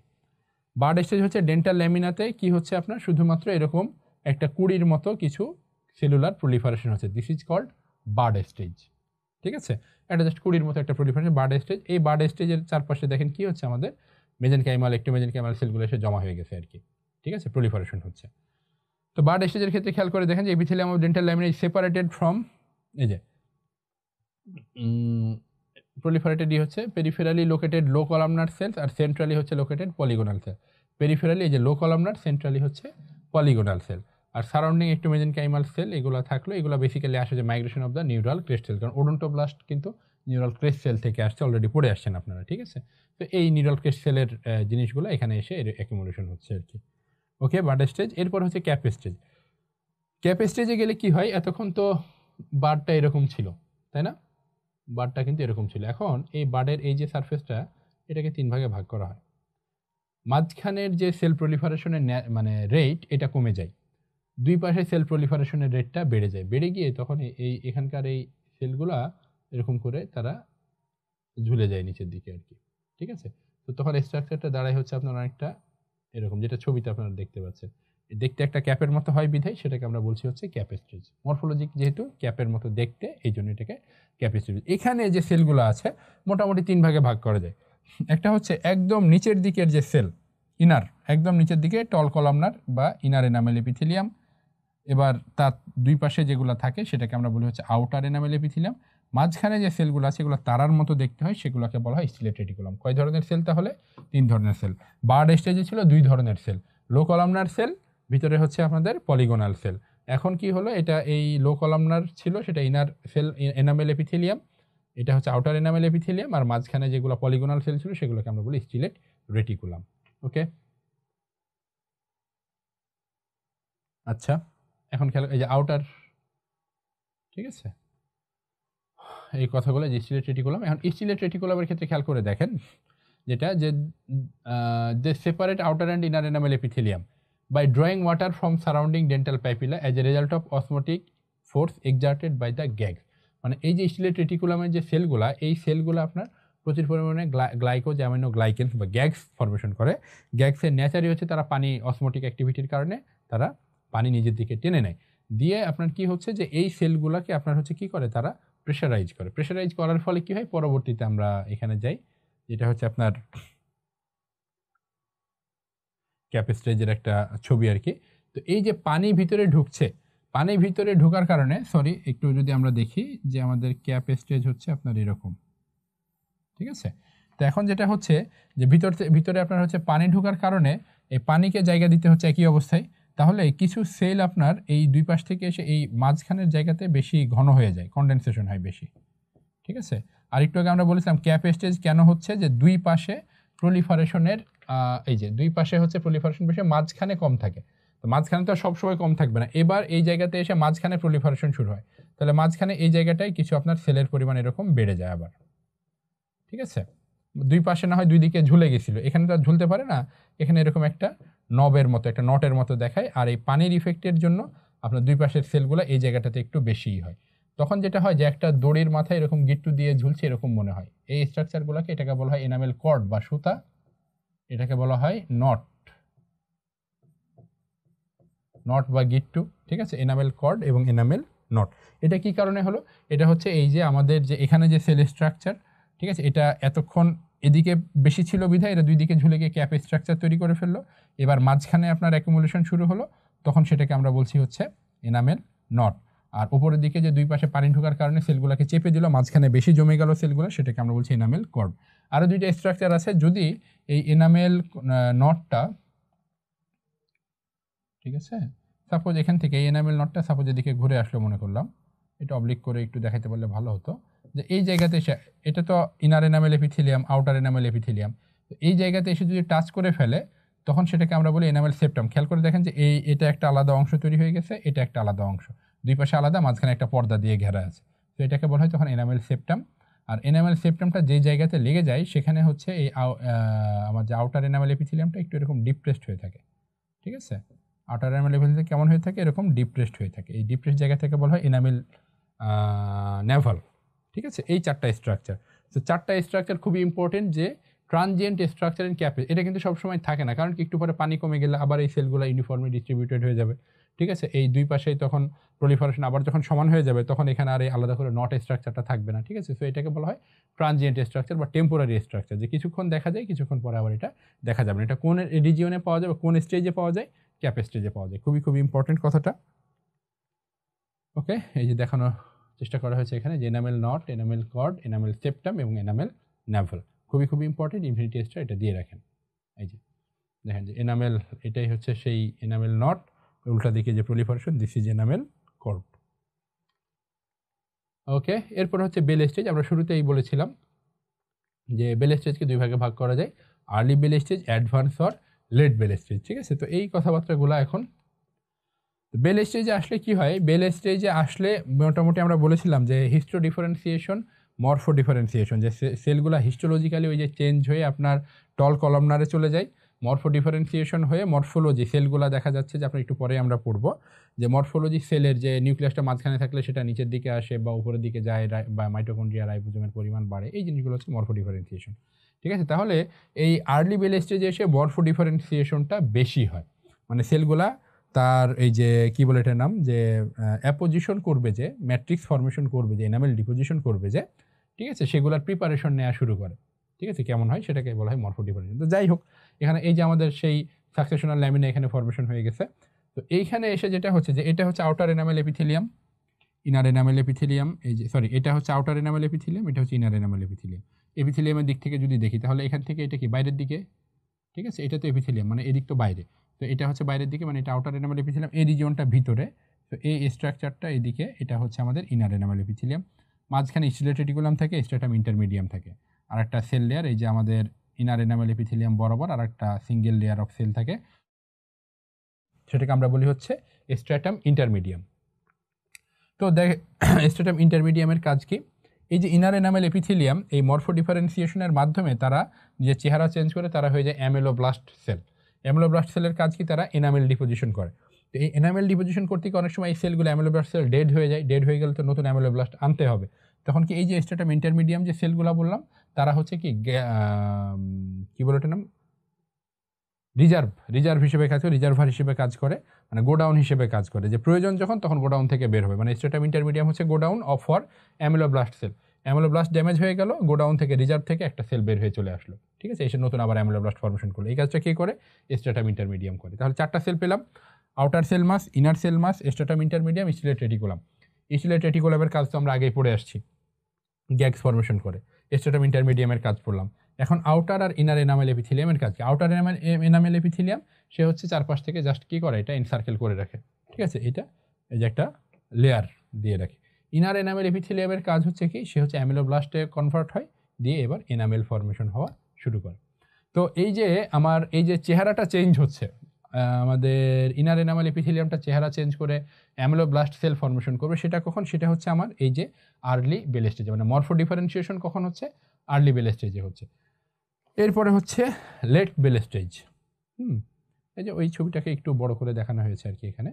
বার্ড স্টেজ হচ্ছে ডেন্টাল ল্যামিনাতে কি হচ্ছে আপনার শুধুমাত্র এরকম একটা কুড়ির মতো কিছু সেলুলার প্রলিফারেশন হচ্ছে, this is called bud stage, ঠিক আছে। এটা জাস্ট কুড়ির মতো একটা প্রলিফারেশন, বার্ড স্টেজ। এই বার্ড স্টেজের চারপাশে দেখেন কি হচ্ছে, আমাদের মেজেনকাইমাল, একটোমেজেনকাইমাল সেলগুলো এসে জমা হয়ে গেছে আর কি, ঠিক আছে, প্রলিফারেশন হচ্ছে। তো বার্ড স্টেজের ক্ষেত্রে খেয়াল করে দেখেন যে epithelium of dental lamina is separated from, এই যে প্রলিফারেটেড হচ্ছে peripherally located low columnar cells, আর সেন্ট্রালি হচ্ছে লোকেটেড পলিগোনাল সেল। পেরিফেরালি এই যে লো কলামনার, সেন্ট্রালি হচ্ছে পলিগোনাল সেল। আর সারাউন্ডিং একটু মেজেনকাইমাল সেল এগুলো থাকলো, এগুলো বেসিক্যালি আসে যে migration of the neural crest cell, কারণ ওডোন্টোব্লাস্ট কিন্তু নিউরাল ক্রেস্ট সেল থেকে আসছে, অলরেডি পড়ে আসছেন আপনারা, ঠিক আছে। তো এই নিউরাল ক্রেস্ট সেলের জিনিসগুলো এখানে এসে এর অ্যাকুমুলেশন হচ্ছে আর কি। ওকে, বাড স্টেজ। এরপর হচ্ছে ক্যাপ স্টেজ। ক্যাপ স্টেজে গেলে কি হয়, এতক্ষণ তো বারটা এরকম ছিল, তাই না? বারটা কিন্তু এরকম ছিল। এখন এই বার্ডের এই যে সারফেসটা, এটাকে 3 ভাগে ভাগ করা হয়। মাঝখানের যে সেল প্রলিফারেশনের মানে রেট, এটা কমে যায়। দুই পাশে সেল প্রলিফারেশনের রেটটা বেড়ে যায়, বেড়ে গিয়ে তখন এই এখানকার এই সেলগুলা এরকম করে তারা ঝুলে যায় নিচের দিকে আর কি, ঠিক আছে। তো তখন স্ট্রাকচারটা দাঁড়ায় হচ্ছে আপনার অনেকটা এরকম, যেটা ছবিতে আপনারা দেখতে পাচ্ছেন। দেখতে একটা ক্যাপের মতো হয় বিধায় সেটাকে আমরা বলছি হচ্ছে ক্যাপ স্টেজ। মরফোলজিক যেহেতু ক্যাপের মতো দেখতে, এই জন্য এটাকে ক্যাপ স্টেজ। এখানে যে সেলগুলো আছে মোটামুটি 3 ভাগে ভাগ করা যায়। একটা হচ্ছে একদম নিচের দিকের যে সেল, ইনার, একদম নিচের দিকে টল কলামনার বা ইনার এনামেল এপিথেলিয়াম। এবার তার দুই পাশে যেগুলো থাকে সেটাকে আমরা বলি হচ্ছে আউটার এনামেল এপিথেলিয়াম। মাঝখানে যে সেলগুলো আছে এগুলো তারার মতো দেখতে হয়, সেগুলোকে বলা হয় স্টিলেট রেটিকুলাম। কয় ধরনের সেল তাহলে? 3 ধরনের সেল। বার্ড স্টেজে ছিল 2 ধরনের সেল, লো কলামনার সেল, ভিতরে হচ্ছে আপনাদের পলিগোনাল সেল। এখন কি হলো, এটা এই লো কলামনার ছিল সেটা ইনার সেল এনামেল এপিথেলিয়াম, এটা হচ্ছে আউটার এনামেল এপিথেলিয়াম, আর মাঝখানে যেগুলো পলিগোনাল সেল ছিল সেগুলোকে আমরা বলি স্টিলেট রেটিকুলাম। ওকে, আচ্ছা, এখন খেয়াল এই যে আউটার, ঠিক আছে, এই কথাগুলো যে স্টিলেট রেটিকুলাম। এখন স্টিলেট রেটিকুলামের ক্ষেত্রে খেয়াল করে দেখেন যেটা যে separate outer and inner enamel epithelium by drawing water from surrounding dental papilla as a result of osmotic force exerted by the GAGs. মানে এই যে স্টিলেট রেটিকুলামের যে সেলগুলা, এই সেলগুলো আপনার প্রচুর পরিমাণে গ্লাইকোজ অ্যামিনো গ্লাইকেন্স বা গ্যাগস ফরমেশন করে। গ্যাগসের নেচারই হচ্ছে তারা পানি অসমোটিক অ্যাক্টিভিটির কারণে তারা পানি নিজের দিকে টেনে নেয়, দিয়ে আপনার কি হচ্ছে যে এই সেলগুলোকে আপনার হচ্ছে কি করে, তারা প্রেশারাইজ করে। প্রেশারাইজ করার ফলে কি হয়, পরবর্তীতে আমরা এখানে যাই, যেটা হচ্ছে আপনার ক্যাপ স্টেজের একটা ছবি আর কি। তো এই যে পানি ভিতরে ঢুকছে, পানি ভিতরে ঢোকার কারণে, সরি একটু যদি আমরা দেখি যে আমাদের ক্যাপ স্টেজ হচ্ছে আপনার এরকম, ঠিক আছে। তো এখন যেটা হচ্ছে যে ভিতরে আপনার হচ্ছে পানি ঢোকার কারণে এই পানিকে জায়গা দিতে হচ্ছে একই অবস্থায়, তাহলে কিছু সেল আপনার এই দুই পাশ থেকে এসে এই মাঝখানের জায়গাতে বেশি ঘন হয়ে যায়, কনডেনসেশন হয় বেশি, ঠিক আছে। আর একটু আগে আমরা বলেছিলাম ক্যাপ স্টেজ কেন হচ্ছে, যে দুই পাশে প্রলিফারেশনের এই যে দুই পাশে হচ্ছে প্রলিফারেশন বেশি, মাঝখানে কম থাকে। তো মাঝখানে তো সবসময় কম থাকবে না, এবার এই জায়গাতে এসে মাঝখানে প্রলিফারেশন শুরু হয়, তাহলে মাঝখানে এই জায়গাটায় কিছু আপনার সেলের পরিমাণ এরকম বেড়ে যায় আবার, ঠিক আছে। দুই পাশে না হয় দুই দিকে ঝুলে গেছিল, এখানে তো আর ঝুলতে পারে না, এখানে এরকম একটা নবের মতো, একটা নটের মতো দেখায়। আর এই পানির ইফেক্টের জন্য আপনার দুই পাশের সেলগুলো এই জায়গাটাতে একটু বেশিই হয়। তখন যেটা হয় যে একটা দড়ির মাথায় এরকম গিট্টু দিয়ে ঝুলছে এরকম মনে হয়। এই স্ট্রাকচারগুলোকে, এটাকে বলা হয় এনামেল কর্ড বা সুতা, এটাকে বলা হয় নট, নট বা গিট্টু, ঠিক আছে, এনামেল কর্ড এবং এনামেল নট। এটা কি কারণে হলো, এটা হচ্ছে এই যে আমাদের যে এখানে যে সেল স্ট্রাকচার, ঠিক আছে, এটা এতক্ষণ এদিকে বেশি ছিল বিধায় এটা দুই দিকে ঝুলে গিয়ে ক্যাপ স্ট্রাকচার তৈরি করে ফেললো। এবার মাঝখানে আপনার অ্যাকুমুলেশন শুরু হলো, তখন সেটাকে আমরা বলছি হচ্ছে এনামেল নট। আর উপরের দিকে যে দুই পাশে পানি ঢোকার কারণে সেলগুলোকে চেপে দিল, মাঝখানে বেশি জমে গেল সেলগুলো, সেটাকে আমরা বলছি এনামেল কর্ড। আরও দুইটা স্ট্রাকচার আছে, যদি এই এনামেল নটটা, ঠিক আছে, সাপোজ এখান থেকে এই এনামেল নটটা সাপোজ এদিকে ঘুরে আসলো মনে করলাম, এটা অবলিক করে একটু দেখাতে পারলে ভালো হতো, যে এই জায়গাতে এসে, এটা তো inner enamel epithelium, outer enamel epithelium, তো এই জায়গাতে এসে যদি টাচ করে ফেলে তখন সেটাকে আমরা বলি এনামেল সেপ্টাম। খেয়াল করে দেখেন যে এটা একটা আলাদা অংশ তৈরি হয়ে গেছে, এটা একটা আলাদা অংশ, দুই পাশে আলাদা, মাঝখানে একটা পর্দা দিয়ে ঘেরা আছে, তো এটাকে বলা হয় তখন এনামেল সেপ্টাম। আর এনামেল সেপ্টামটা যে জায়গাতে লেগে যায় সেখানে হচ্ছে এই আমার যে আউটার এনামেল এপিথেলিয়ামটা একটু এরকম ডিপ্রেসড হয়ে থাকে, ঠিক আছে। আউটার এনামেল লেভেল কেমন হয়ে থাকে, এরকম ডিপ্রেসড হয়ে থাকে, এই ডিপ্রেসড জায়গা থেকে বলা হয় এনামেল নেভাল, ঠিক আছে। এই চারটা স্ট্রাকচার, তো চারটা স্ট্রাকচার খুবই ইম্পর্টেন্ট, যে ট্রানজিয়েন্ট স্ট্রাকচার ইন ক্যাপে, এটা কিন্তু সবসময় থাকে না, কারণ কি একটু পরে পানি কমে গেলে আবার এই সেলগুলো ইউনিফর্মলি ডিস্ট্রিবিউটেড হয়ে যাবে, ঠিক আছে। এই দুই পাশেই তখন প্রলিফারেশন আবার যখন সমান হয়ে যাবে তখন এখানে আর এই আলাদা করে নট স্ট্রাকচারটা থাকবে না, ঠিক আছে। সো এটাকে বলা হয় ট্রানজিয়েন্ট স্ট্রাকচার বা টেম্পোরারি স্ট্রাকচার, যে কিছুক্ষণ দেখা যায়, কিছুক্ষণ পরে আবার এটা দেখা যাবে না। এটা কোন রিজিয়নে পাওয়া যাবে, কোন স্টেজে পাওয়া যায়, ক্যাপ স্টেজে পাওয়া যায়। খুবই খুবই ইম্পর্টেন্ট কথাটা। ওকে, এই যে দেখানোর চেষ্টা করা হয়েছে এখানে যে enamel knot, enamel cord, enamel septum এবং এনামেল ন্যাভেল, খুবই খুবই ইম্পর্টেন্ট, ইনফিনিটি এসটা এটা দিয়ে রাখেন। এই যে দেখেন যে এনামেল, এটাই হচ্ছে সেই এনামেল নট উল্টা দিকে যে proliferation, this is enamel cord. Okay, এরপর হচ্ছে বেল স্টেজ। আমরা শুরুতেই বলেছিলাম যে বেল স্টেজকে দুই ভাগে ভাগ করা যায়, early bell stage, advance or late bell stage. ঠিক আছে, তো এই কথাবার্তাগুলো এখন বেল স্টেজে আসলে কি হয়, বেল স্টেজে আসলে মোটামুটি আমরা বলেছিলাম যে হিস্টো ডিফারেন্সিয়েশন, মরফো ডিফারেন্সিয়েশন, যে সেলগুলো হিস্টোলজিক্যালি ওই যে চেঞ্জ হয়ে আপনার টল কলামনারে চলে যায়, মরফো ডিফারেন্সিয়েশন হয়ে মরফোলজি, সেলগুলো দেখা যাচ্ছে যে আপনার একটু পরে আমরা পড়বো যে মরফোলজি সেলের যে নিউক্লিয়াসটা মাঝখানে থাকলে সেটা নিচের দিকে আসে বা উপরের দিকে যায়, বা মাইটোকন্ড্রিয়া রাইবোজোমের পরিমাণ বাড়ে, এই জিনিসগুলো হচ্ছে মরফো ডিফারেন্সিয়েশন। ঠিক আছে, তাহলে এই আর্লি বেল স্টেজে এসে মরফো ডিফারেন্সিয়েশনটা বেশি হয়, মানে সেলগুলা তার এই যে কি বলে এটার নাম, যে অ্যাপোজিশন করবে, যে ম্যাট্রিক্স ফর্মেশন করবে, যে এনামেল ডিপোজিশন করবে, যে ঠিক আছে সেগুলোর প্রিপারেশন নেওয়া শুরু করে। ঠিক আছে, কেমন হয় সেটাকে বলা হয় মরফো ডিফারেন্সিয়েশন। তো যাই হোক, এখানে এই যে আমাদের সেই সাকসেশনাল ল্যামিনা এখানে ফর্মেশন হয়ে গেছে। তো এইখানে এসে যেটা হচ্ছে যে এটা হচ্ছে outer enamel epithelium, inner enamel epithelium, এই যে সরি এটা হচ্ছে আউটার এনামেল এপিথেলিয়াম, এটা হচ্ছে ইনার এনামেল এপিথেলিয়াম। এপিথেলিয়ামের দিক থেকে যদি দেখি তাহলে এখান থেকে এটা কি বাইরের দিকে, ঠিক আছে, এটা তো এপিথেলিয়াম মানে এদিক তো বাইরে, তো এটা হচ্ছে বাইরের দিকে, মানে এটা আউটার এনামেল এপিথেলিয়াম, এই রিজিয়নটা ভিতরে, তো এই স্ট্রাকচারটা এদিকে, এটা হচ্ছে আমাদের ইনার এনামেল এপিথেলিয়াম। মাঝখানে স্টিলেট রেটিকুলাম থাকে, স্ট্রাটাম ইন্টারমিডিয়াম থাকে, আর একটা সেল লেয়ার, এই যে আমাদের ইনার এনামেল এপিথেলিয়াম বরাবর আর একটা সিঙ্গেল লেয়ার অফ সেল থাকে, সেটাকে আমরা বলি হচ্ছে স্ট্রাটাম ইন্টারমিডিয়াম। তো দেখ স্ট্রাটাম ইন্টারমিডিয়ামের কাজ কি, এই যে ইনার এনামেল এপিথেলিয়াম এই মরফো ডিফারেন্সিয়েশনের মাধ্যমে তারা যে চেহারা চেঞ্জ করে তারা হয়ে যায় অ্যামেলোব্লাস্ট সেল। অ্যামেলোব্লাস্ট সেলের কাজ কি, তারা এনামেল ডিপোজিশন করে। তো এই এনামেল ডিপোজিশন করতে গিয়ে অনেক সময় এই সেলগুলো অ্যামেলোব্লাস্ট সেল ডেড হয়ে যায়, ডেড হয়ে গেলে তো নতুন অ্যামেলোব্লাস্ট আনতে হবে। তখন কি এই যে স্ট্রাটাম ইন্টারমিডিয়াম যে সেলগুলো বললাম তারা হচ্ছে কি বলে ওটার নাম, রিজার্ভ হিসেবে কাজ করে, রিজার্ভার হিসেবে কাজ করে, মানে গোডাউন হিসেবে কাজ করে, যে প্রয়োজন যখন তখন গোডাউন থেকে বের হবে। মানে স্ট্রাটাম ইন্টারমিডিয়াম হচ্ছে godown of for ameloblast cell. Ameloblast damage হয়ে গেল, গোডাউন থেকে রিজার্ভ থেকে একটা সেল বের হয়ে চলে আসলো, ঠিক আছে, এসে নতুন আবার অ্যামিলোব্লাস্ট ফর্মেশন করলো। এই কাজটা কি করে, স্ট্রাটাম ইন্টারমিডিয়াম করে। তাহলে চারটা সেল পেলাম, outer cell mass, inner cell mass, stratum intermedium, stellate reticulum. Stellate রেটিকুলামের কাজ তো আমরা আগেই পড়ে আসছি, গ্যাগস ফর্মেশন করে। স্ট্রাটাম ইন্টারমিডিয়ামের কাজ পড়লাম। এখন আউটার আর ইনার এনামেল এপিথেলিয়ামের কাজ কি, আউটার এনামেল এপিথেলিয়াম সে হচ্ছে চারপাশ থেকে জাস্ট কি করে, এটা ইনসার্কেল করে রাখে, ঠিক আছে, এটা এই যে একটা লেয়ার দিয়ে রাখে। ইনার এনামেল এপিথেলিয়ামের কাজ হচ্ছে কি, সে হচ্ছে অ্যামিলোব্লাস্টে কনভার্ট হয়, দিয়ে এবার এনামেল ফর্মেশন হওয়া শুরু করে। তো এই যে আমার এই যে চেহারাটা চেঞ্জ হচ্ছে, আমাদের ইনার এনামেল এপিথেলিয়ামটা চেহারা চেঞ্জ করে অ্যামিলোব্লাস্ট সেল ফর্মেশন করবে, সেটা কখন, সেটা হচ্ছে আমার এই যে আর্লি বেল স্টেজে, মানে মরফো ডিফারেন্সিয়েশন কখন হচ্ছে, আর্লি বেল স্টেজে হচ্ছে। এরপরে হচ্ছে লেট বেল স্টেজ। এই যে ওই ছবিটাকে একটু বড় করে দেখানো হয়েছে আর কি এখানে,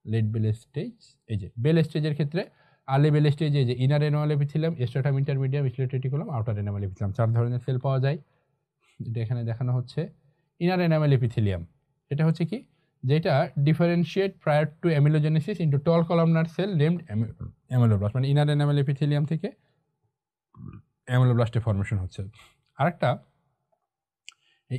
লেট বেল স্টেজ। এই যে বেল স্টেজের ক্ষেত্রে আর্লি বেল স্টেজে যে inner enamel epithelium, stratum intermedium, stellate reticulum, outer enamel epithelium, 4 ধরনের সেল পাওয়া যায়। যেটা এখানে দেখানো হচ্ছে ইনার এনামেল এপিথেলিয়াম, এটা হচ্ছে কি, যেটা differentiate prior to amelogenesis into tall columnar cell named ameloblast, মানে ইনার এনামেল এপিথেলিয়াম থেকে অ্যামিলোব্লাস্টের ফর্মেশন হচ্ছে। আরেকটা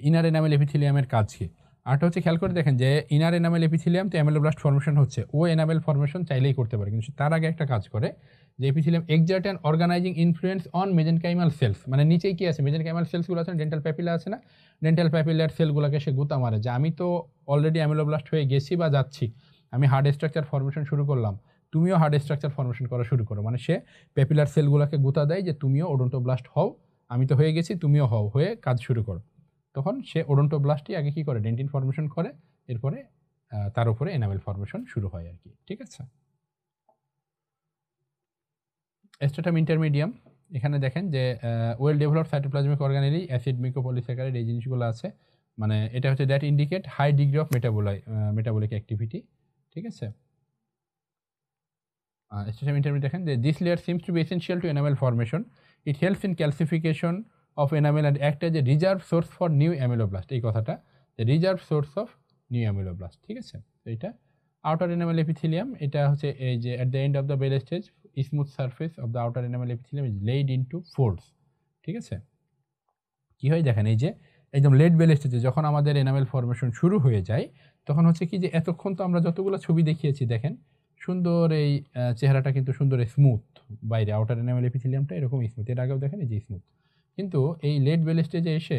ইনার এনামেল এপিথেলিয়ামের কাজ কি, আরেকটা হচ্ছে খেয়াল করে দেখেন যে ইনার এনামেল এপিথেলিয়াম তো অ্যামিলোব্লাস্ট ফর্মেশন হচ্ছে, ও এনামেল ফর্মেশন চাইলেই করতে পারে, কিন্তু তার আগে একটা কাজ করে যে epithelium exert an organising influence on mesenchymal cells, মানে নিচেই কি আছে, মেজেনকাইমাল সেলসগুলো আছে, ডেন্টাল প্যাপিলা আছে না, ডেন্টাল প্যাপিলার সেলগুলোকে সে গুতা মারে যে আমি তো অলরেডি অ্যামিলোব্লাস্ট হয়ে গেছি বা যাচ্ছি, আমি হার্ড স্ট্রাকচার ফর্মেশন শুরু করলাম, তুমিও হার্ড স্ট্রাকচার ফর্মেশন করা শুরু করো, মানে সে প্যাপিলার সেলগুলোকে গুতা দেয় যে তুমিও ওডোন্টোব্লাস্ট হও, আমি তো হয়ে গেছি, তুমিও হও, হয়ে কাজ শুরু করো। তখন সে ওডোন্টোব্লাস্টই আগে কি করে, ডেন্টিন ফর্মেশন করে, এরপরে তার উপরে এনামেল ফর্মেশন শুরু হয় আর কি, ঠিক আছে। স্ট্রাটাম ইন্টারমিডিয়াম, এখানে দেখেন যে well developed cytoplasmic organelle, acid, mucopolysaccharide, এই জিনিসগুলো আছে, মানে এটা হচ্ছে that indicate high degree of metabolic activity, ঠিক আছে। স্ট্রাটাম ইন্টারমিডিয়াম দেখেন যে this layer seems to be essential to enamel formation, it helps in calcification of enamel and act as a reserve source for new ameloblast, এই কথাটা, যে reserve source of new ameloblast, ঠিক আছে। তো এটা outer enamel epithelium, এটা হচ্ছে এই যে at the end of the bell stage smooth surface of the outer enamel epithelium is laid into folds, ঠিক আছে। কি হয় দেখেন, এই যে একদম লেট বেল স্টেজে যখন আমাদের এনামেল ফর্মেশন শুরু হয়ে যায়, তখন হচ্ছে কি যে এতক্ষণ তো আমরা যতগুলো ছবি দেখিয়েছি দেখেন সুন্দর এই চেহারাটা কিন্তু সুন্দর স্মুথ, বাইরে আউটার এনামেল এপিথেলিয়ামটা এরকম স্মুথ, এর আগেও দেখেন এই যে স্মুথ, কিন্তু এই লেট বেল স্টেজে এসে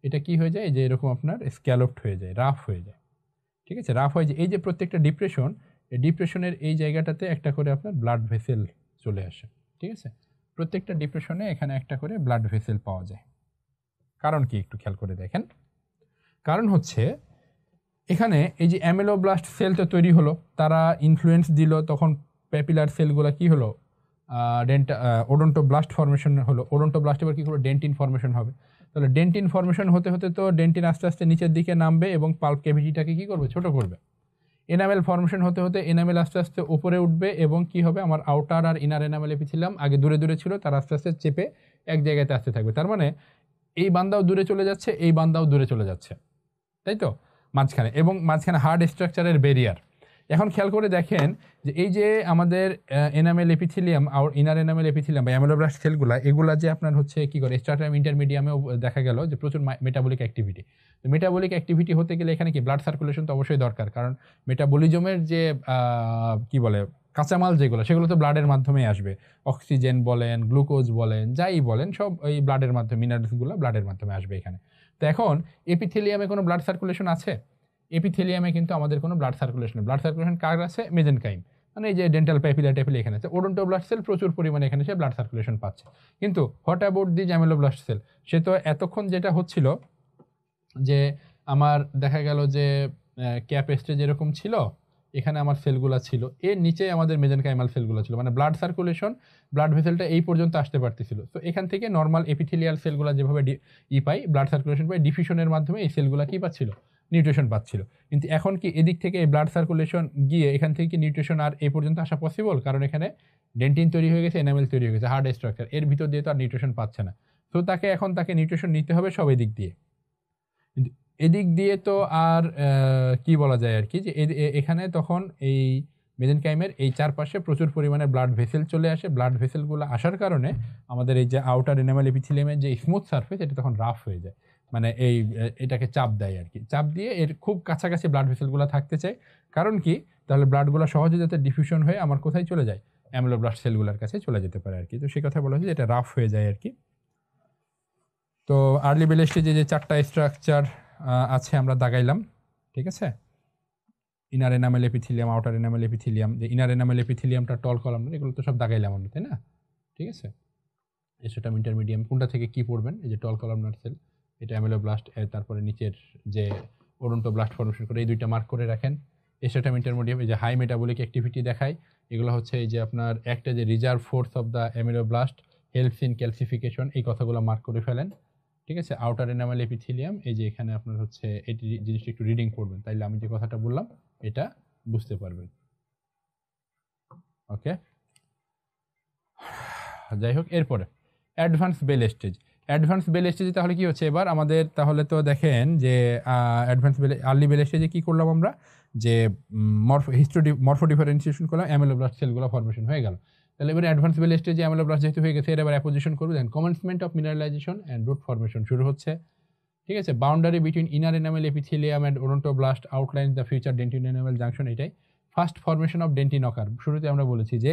এটা কি হয়ে যায়, যে এরকম আপনার স্ক্যালপড হয়ে যায়, রাফ হয়ে যায়, ঠিক আছে, রাফ হয় যে এই যে প্রত্যেকটা ডিপ্রেশন, এই ডিপ্রেশনের এই জায়গাটাতে একটা করে আপনার ব্লাড ভেসেল চলে আসে। ঠিক আছে, প্রত্যেকটা ডিপ্রেশনে এখানে একটা করে ব্লাড ভেসেল পাওয়া যায়। কারণ কি একটু খেয়াল করে দেখেন, কারণ হচ্ছে এখানে এই যে অ্যামেলোব্লাস্ট সেল তো তৈরি হলো, তারা ইনফ্লুয়েন্স দিল, তখন প্যাপিলার সেলগুলো কি হলো, ওডন্টোব্লাস্ট ফর্মেশন হলো। ওডন্টোব্লাস্ট এবার কী করলো, ডেন্টিন ফর্মেশন হবে। তাহলে ডেন্টিন ফর্মেশন হতে হতে তো ডেন্টিন আস্তে আস্তে নিচের দিকে নামবে এবং পাল্প ক্যাভিটিটাকে কী করবে, ছোট করবে। এনামেল ফর্মেশন হতে হতে এনামেল আস্তে আস্তে উপরে উঠবে এবং কি হবে, আমার আউটার আর ইনার এনামেল এপিথেলিয়াম আগে দূরে দূরে ছিল, তার আস্তে আস্তে চেপে এক জায়গাতে আসতে থাকবে। তার মানে এই বান্দাও দূরে চলে যাচ্ছে, এই বান্দাও দূরে চলে যাচ্ছে, তাই তো, মাঝখানে, এবং মাঝখানে হার্ড স্ট্রাকচারের ব্যারিয়ার। এখন খেয়াল করে দেখেন যে এই যে আমাদের এনামেল এপিথেলিয়াম আর ইনার এনামেল এপিথেলিয়াম বা অ্যামেলোব্লাস্ট সেলগুলা, এগুলা যে আপনার হচ্ছে কি করে, স্ট্রাটাম ইন্টারমিডিয়ামেও দেখা গেল যে প্রচুর মেটাবলিক অ্যাক্টিভিটি। তো মেটাবলিক অ্যাক্টিভিটি হতে গেলে এখানে কি ব্লাড সার্কুলেশন তো অবশ্যই দরকার, কারণ মেটাবলিজমের যে কি বলে কাঁচামাল যেগুলো, সেগুলো তো ব্লাডের মাধ্যমেই আসবে। অক্সিজেন বলেন, গ্লুকোজ বলেন, যাই বলেন, সব এই ব্লাডের মাধ্যমে, মিনারেলসগুলো ব্লাডের মাধ্যমে আসবে এখানে। তো এখন এপিথেলিয়ামে কোনো ব্লাড সার্কুলেশন আছে? এপিথেলিয়ামে কিন্তু আমাদের কোনো ব্লাড সার্কুলেশন কার আছে, মেজেনকাইম, মানে এই যে ডেন্টাল প্যাপিলা ট্যাপিলা এখানে আছে। ওডন্টোব্লাস্ট সেল প্রচুর পরিমাণে এখানে সে ব্লাড সার্কুলেশন পাচ্ছে। কিন্তু হোয়াট অ্যাবাউট দি অ্যামেলোব্লাস্ট সেল? সে তো এতক্ষণ যেটা হচ্ছিল যে আমার দেখা গেল যে ক্যাপ স্টেজ এরকম ছিল, এখানে আমার সেলগুলো ছিল, এর নিচে আমাদের মেজেনকাইমাল সেলগুলো ছিল, মানে ব্লাড সার্কুলেশন, ব্লাড ভেসেলটা এই পর্যন্ত আসতে পারতেছিল। তো এখান থেকে নর্মাল এপিথেলিয়াল সেলগুলো যেভাবে পাই, ব্লাড সার্কুলেশন পাই, ডিফিউশনের মাধ্যমে এই সেলগুলো কী পাচ্ছিল, নিউট্রিশন পাচ্ছিল। কিন্তু এখন কি এদিক থেকে এই ব্লাড সার্কুলেশন গিয়ে এখান থেকে কি নিউট্রিশন আর এই পর্যন্ত আসা পসিবল? কারণ এখানে ডেন্টিন তৈরি হয়ে গেছে, এনামেল তৈরি হয়ে গেছে, হার্ড স্ট্রাকচার, এর ভিতর দিয়ে তো আর নিউট্রিশন পাচ্ছে না। তো তাকে নিউট্রিশন নিতে হবে সব এদিক দিয়ে। এদিক দিয়ে তো আর কি বলা যায় আর কি, যে এখানে তখন এই মেজেনকাইমের এই চারপাশে প্রচুর পরিমাণে ব্লাড ভেসেল চলে আসে। ব্লাড ভেসেলগুলো আসার কারণে আমাদের এই যে আউটার এনামেল এপিথেলিয়ামের যে স্মুথ সারফেস, এটা তখন রাফ হয়ে যায়, মানে এটাকে চাপ দেয় আর কি। চাপ দিয়ে এর খুব কাছাকাছি ব্লাড ভেসেলগুলো থাকতে চায়। কারণ কি, তাহলে ব্লাডগুলো সহজে যাতে ডিফিউশন হয়ে আমার কোথায় চলে যায়, অ্যামেলোব্লাস্ট সেলগুলোর কাছে চলে যেতে পারে আর কি। তো সেই কথা বলা হয়েছে, এটা রাফ হয়ে যায় আর কি। তো আর্লি বেল স্টেজে যে চারটা স্ট্রাকচার আছে আমরা দাগাইলাম, ঠিক আছে, inner enamel epithelium, outer enamel epithelium. যে ইনার এনামেল এপিথেলিয়ামটা টল কলাম, এগুলো তো সব দাগাইলাম আমরা, তাই না? ঠিক আছে, স্ট্রাটাম ইন্টারমিডিয়াম কোনটা থেকে কি পড়বেন, এই যে টল কলামনার সেল, এটা অ্যামেলোব্লাস্ট, তারপরে নিচের যে ওডন্টোব্লাস্ট ফর্মেশন করে, এই দুইটা মার্ক করে রাখেন। স্ট্রাটাম ইন্টারমিডিয়াম এই যে হাই মেটাবলিক অ্যাক্টিভিটি দেখায়, এগুলো হচ্ছে এই যে আপনার একটা যে reserve force of the ameloblast, helps in calcification, এই কথাগুলো মার্ক করে ফেলেন। ঠিক আছে, আউটার এনামেল এপিথেলিয়াম, এই যে এখানে আপনার হচ্ছে এই জিনিসটা একটু রিডিং করবেন, তাইলে আমি যে কথাটা বললাম এটা বুঝতে পারবেন। ওকে, যাই হোক, এরপরে advance bell stage. Advance bell স্টেজে তাহলে কি হচ্ছে এবার আমাদের, তাহলে তো দেখেন যে অ্যাডভান্স বেল, আর্লি বেল স্টেজে কি করলাম আমরা, যে মরফো ডিফারেন্সিয়েশন করলাম, অ্যামেলোব্লাস্ট সেলগুলো ফর্মেশন হয়ে গেল। তাহলে এবার অ্যাডভান্স বেল স্টেজে অ্যামেলোব্লাস্ট যেহেতু হয়ে গেছে, এর এবার অ্যাপোজিশন করবে, then commencement of mineralisation and root formation শুরু হচ্ছে। ঠিক আছে, boundary between inner enamel epithelium and odontoblast outline the future dentin enamel junction, এটাই first formation of dentin occur. শুরুতে আমরা বলেছি যে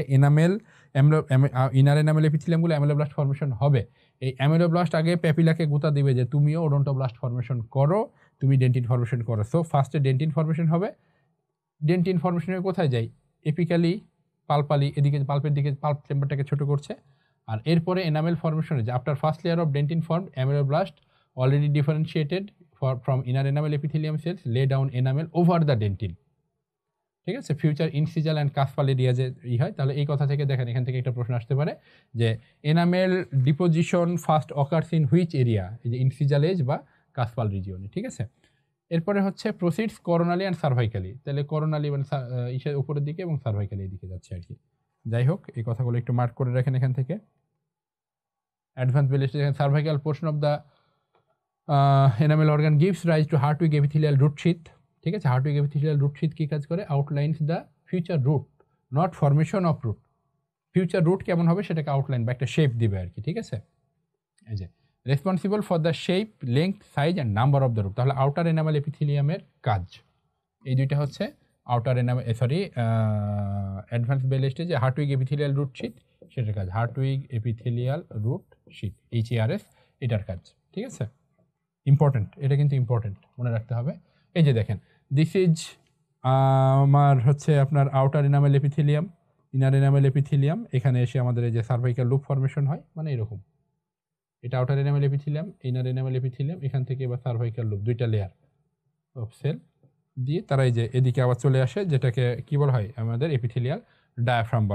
ইনার এনামেল এপিথেলিয়ামগুলো অ্যামেলোব্লাস্ট ফর্মেশন হবে। এই অ্যামেলোব্লাস্ট আগে প্যাপিলাকে গুতা দিবে যে তুমিও ওডন্টোব্লাস্ট ফর্মেশন করো, তুমি ডেন্টিন ফর্মেশন করো। সো ফার্স্টে ডেন্টিন ফর্মেশন হবে। ডেন্টিন ফর্মেশনের কোথায় যাই, এপিক্যালি, পালপালি, এদিকে পাল্পের দিকে পাল্প চেম্বারটাকে ছোট করছে। আর এরপরে এনামেল ফর্মেশনে যে after first layer of dentin form, ameloblast already differentiated from inner enamel epithelium cells lay down enamel over the dentin। ঠিক আছে, ফিউচার ইনসিজাল অ্যান্ড কাসপাল এরিয়া যে হয়, তাহলে এই কথা থেকে দেখেন, এখান থেকে একটা প্রশ্ন আসতে পারে যে enamel deposition first occurs in which area, এই যে ইনসিজাল এজ বা কাসপাল রিজিয়নে। ঠিক আছে, এরপরে হচ্ছে প্রসিডস করোনালি অ্যান্ড সার্ভাইকালি। তাহলে করোনালি মানে ইসের উপরের দিকে এবং সার্ভাইকালি এই দিকে যাচ্ছে আর কি। যাই হোক, এই কথাগুলো একটু মার্ক করে রাখেন এখান থেকে। Advance bell stage, cervical portion of the enamel organ gives rise to Hertwig epithelial root sheath. ঠিক আছে, হার্টউইগ এপিথেলিয়াল রুট শীথ কী কাজ করে, outlines the future root, not formation of root. Future root কেমন হবে সেটাকে আউটলাইন বা একটা শেপ দিবে আর কি। ঠিক আছে, এই যে responsible for the shape, length, size and number of the root. তাহলে আউটার এনামেল এপিথেলিয়ামের কাজ এই দুইটা হচ্ছে, আউটার এনামেল অ্যাডভান্স বেল স্টেজে হার্টউইগ এপিথেলিয়াল রুট শীথ, সেটার কাজ Hertwig epithelial root sheath, HARS, এটার কাজ। ঠিক আছে, ইম্পর্টেন্ট, এটা কিন্তু ইম্পর্টেন্ট, মনে রাখতে হবে। এই যে দেখেন, দিস ইজ আমার হচ্ছে আপনার outer enamel epithelium, inner enamel epithelium, এখানে এসে আমাদের এই যে সার্ভাইকাল লুপ ফর্মেশন হয়, মানে এরকম। এটা outer enamel epithelium, inner enamel epithelium, এখান থেকে এবার সার্ভাইকাল লুপ, দুইটা লেয়ার অফ সেল দিয়ে তারা এই যে এদিকে আবার চলে আসে, যেটাকে কি বলা হয় আমাদের এপিথেলিয়াল ডায়াফ্রাম।